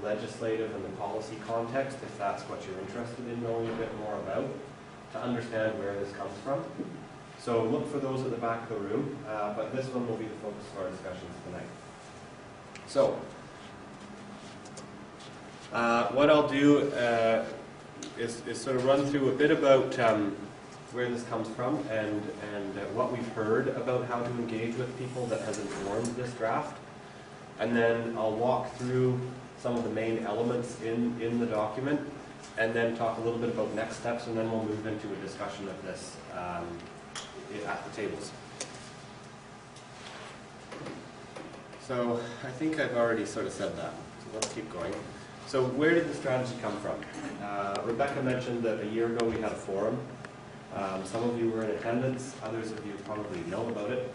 legislative and the policy context, if that's what you're interested in knowing a bit more about, to understand where this comes from. So look for those at the back of the room, but this one will be the focus of our discussions tonight. So, what I'll do is sort of run through a bit about where this comes from and what we've heard about how to engage with people that has informed this draft. And then I'll walk through some of the main elements in the document, and then talk a little bit about next steps, and then we'll move into a discussion of this at the tables. So I think I've already sort of said that, so let's keep going. So where did the strategy come from? Rebecca mentioned that a year ago we had a forum. Some of you were in attendance, others of you probably know about it.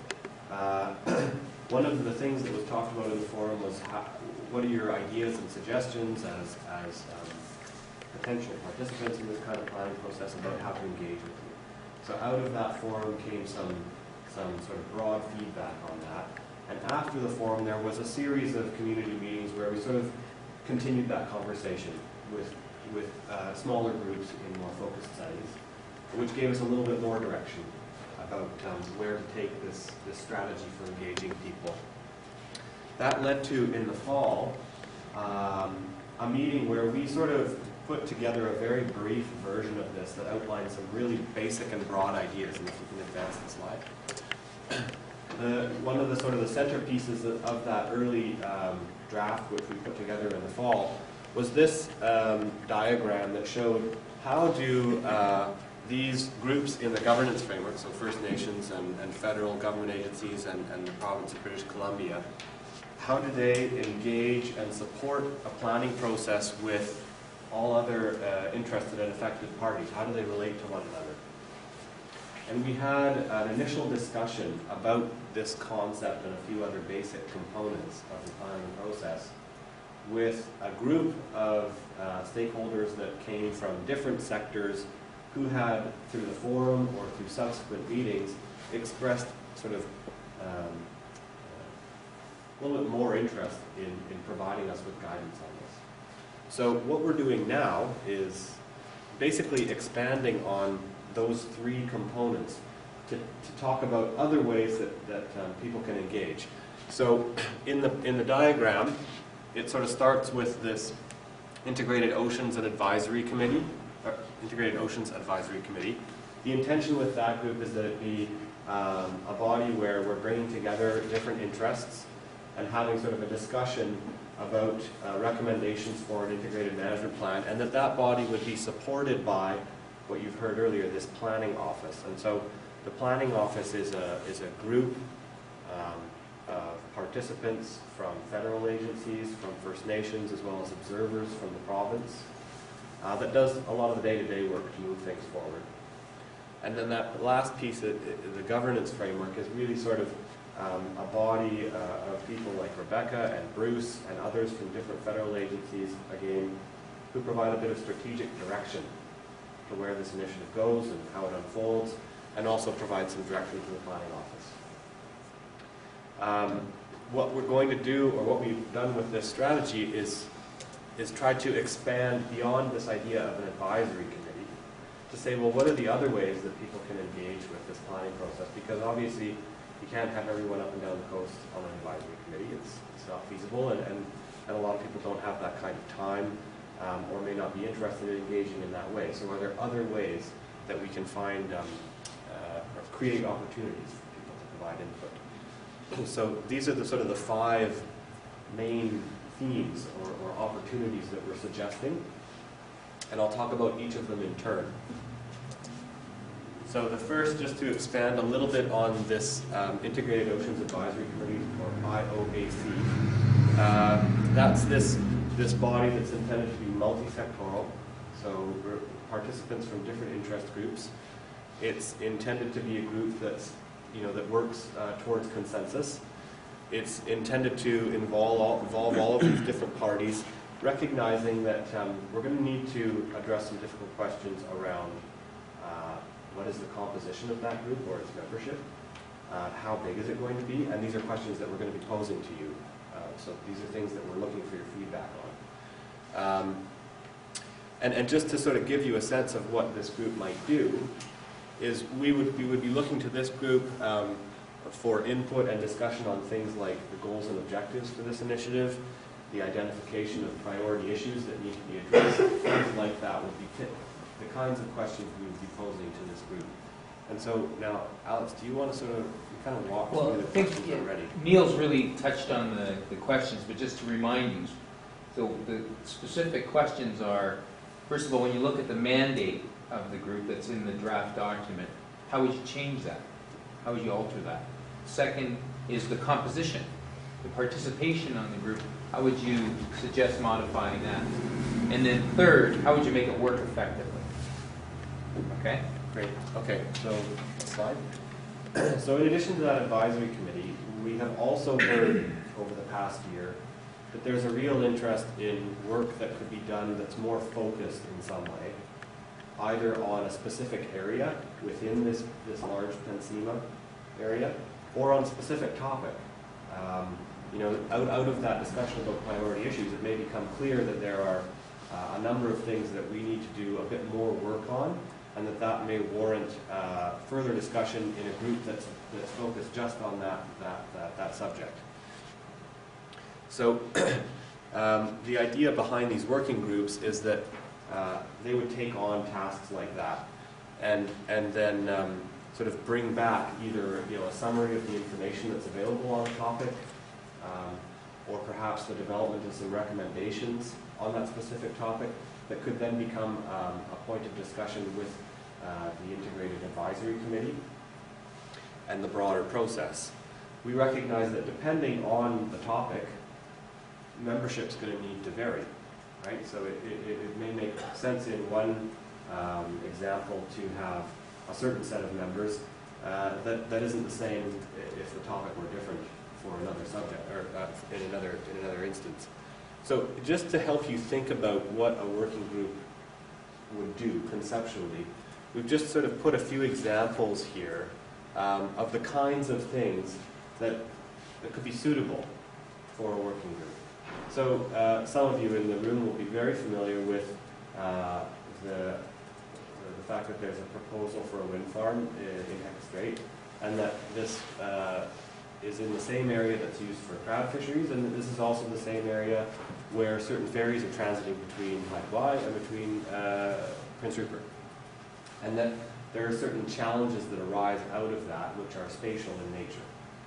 One of the things that was talked about in the forum was what are your ideas and suggestions as potential participants in this kind of planning process about how to engage with you. So out of that forum came some sort of broad feedback on that. And after the forum there was a series of community meetings where we sort of continued that conversation with smaller groups in more focused settings, which gave us a little bit more direction about where to take this strategy for engaging people. That led to, in the fall, a meeting where we sort of put together a very brief version of this that outlined some really basic and broad ideas, and if you can advance the slide. One of the sort of the centerpieces of that early draft, which we put together in the fall, was this diagram that showed how do these groups in the governance framework, so First Nations and federal government agencies and the province of British Columbia, how do they engage and support a planning process with all other interested and affected parties? How do they relate to one another? And we had an initial discussion about this concept and a few other basic components of the planning process with a group of stakeholders that came from different sectors who had, through the forum or through subsequent meetings, expressed sort of a little bit more interest in providing us with guidance on this. So what we're doing now is basically expanding on those three components to talk about other ways that people can engage. So in the diagram, it sort of starts with this Integrated Oceans Advisory Committee. The intention with that group is that it be a body where we're bringing together different interests and having sort of a discussion about recommendations for an integrated management plan, and that body would be supported by what you've heard earlier, this planning office. And so the planning office is a group of participants from federal agencies, from First Nations, as well as observers from the province, that does a lot of the day-to-day work to move things forward. And then that last piece, the governance framework, is really sort of a body of people like Rebecca and Bruce and others from different federal agencies, again, who provide a bit of strategic direction to where this initiative goes and how it unfolds, and also provide some direction to the planning office. What we're going to do, or what we've done with this strategy, is try to expand beyond this idea of an advisory committee to say, well, what are the other ways that people can engage with this planning process? Because obviously you can't have everyone up and down the coast on an advisory committee. It's not feasible, and a lot of people don't have that kind of time or may not be interested in engaging in that way. So are there other ways that we can find or create opportunities for people to provide input? So these are the sort of the 5 main themes or opportunities that we're suggesting, and I'll talk about each of them in turn. So the first, just to expand a little bit on this Integrated Oceans Advisory Committee, or IOAC. That's this body that's intended to be multi-sectoral, so we're participants from different interest groups. It's intended to be a group that's, that works towards consensus. It's intended to involve all of these different parties, recognizing that we're going to need to address some difficult questions around what is the composition of that group or its membership, how big is it going to be, and these are questions that we're going to be posing to you. So these are things that we're looking for your feedback And just to sort of give you a sense of what this group might do, is we would be looking to this group for input and discussion on things like the goals and objectives for this initiative, the identification of priority issues that need to be addressed, things like that would be the kinds of questions we would be posing to this group. And so now, Alex, do you want to sort of kind of walk through the questions already? Neil's really touched on the questions, but just to remind you, so the specific questions are, first of all, when you look at the mandate of the group that's in the draft document, how would you change that? How would you alter that? Second is the composition, the participation on the group. How would you suggest modifying that? And then third, how would you make it work effectively? Okay? Great. Okay, so next slide. So in addition to that advisory committee, we have also heard over the past year that there's a real interest in work that could be done that's more focused in some way, either on a specific area within this large PNCIMA area, or on a specific topic. You know, out of that discussion about priority issues, it may become clear that there are a number of things that we need to do a bit more work on, and that may warrant further discussion in a group that's focused just on that subject. So the idea behind these working groups is that they would take on tasks like that, and then sort of bring back either a summary of the information that's available on a topic, or perhaps the development of some recommendations on that specific topic that could then become a point of discussion with the Integrated Advisory Committee and the broader process. We recognize that depending on the topic, membership's going to need to vary, right? So it may make sense in one example to have a certain set of members that isn't the same if the topic were different for another subject, or in another instance. So just to help you think about what a working group would do conceptually, we've just sort of put a few examples here of the kinds of things that could be suitable for a working group. So some of you in the room will be very familiar with the fact that there's a proposal for a wind farm in Heck Strait, and that this is in the same area that's used for crab fisheries, and this is also the same area where certain ferries are transiting between Hawaii and between Prince Rupert. And that there are certain challenges that arise out of that which are spatial in nature.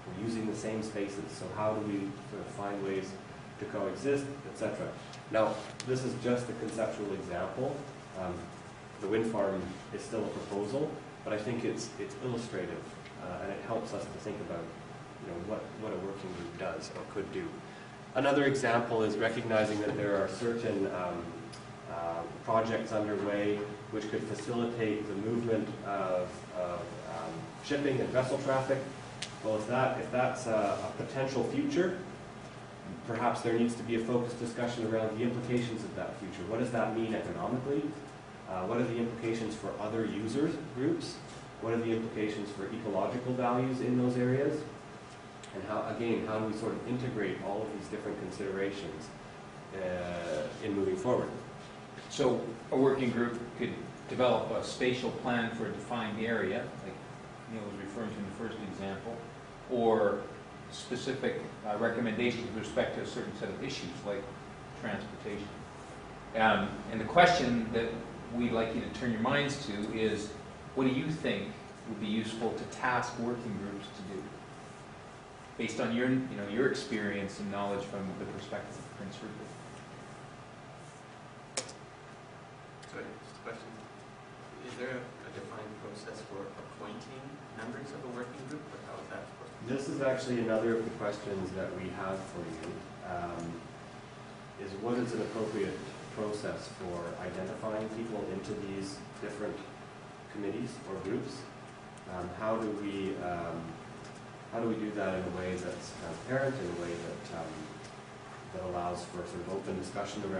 We're using the same spaces, so how do we sort of find ways to coexist, etc. Now, this is just a conceptual example. The wind farm is still a proposal, but I think it's illustrative, and it helps us to think about what a working group does or could do. Another example is recognizing that there are certain projects underway which could facilitate the movement of shipping and vessel traffic. Well, if that's a potential future, perhaps there needs to be a focused discussion around the implications of that future. What does that mean economically? What are the implications for other users groups? What are the implications for ecological values in those areas? And how do we sort of integrate all of these different considerations in moving forward? So a working group could develop a spatial plan for a defined area, like Neil was referring to in the first example, or specific recommendations with respect to a certain set of issues, like transportation. And the question that we'd like you to turn your minds to is, what do you think would be useful to task working groups to do, based on your experience and knowledge from the perspective of Prince Rupert? Sorry, just a question. Is there a defined process for appointing members of a working group, or how is that supposed to be? This is actually another of the questions that we have for you, is what is an appropriate process for identifying people into these different committees or groups? How do we do that in a way that's transparent, in a way that allows for sort of open discussion around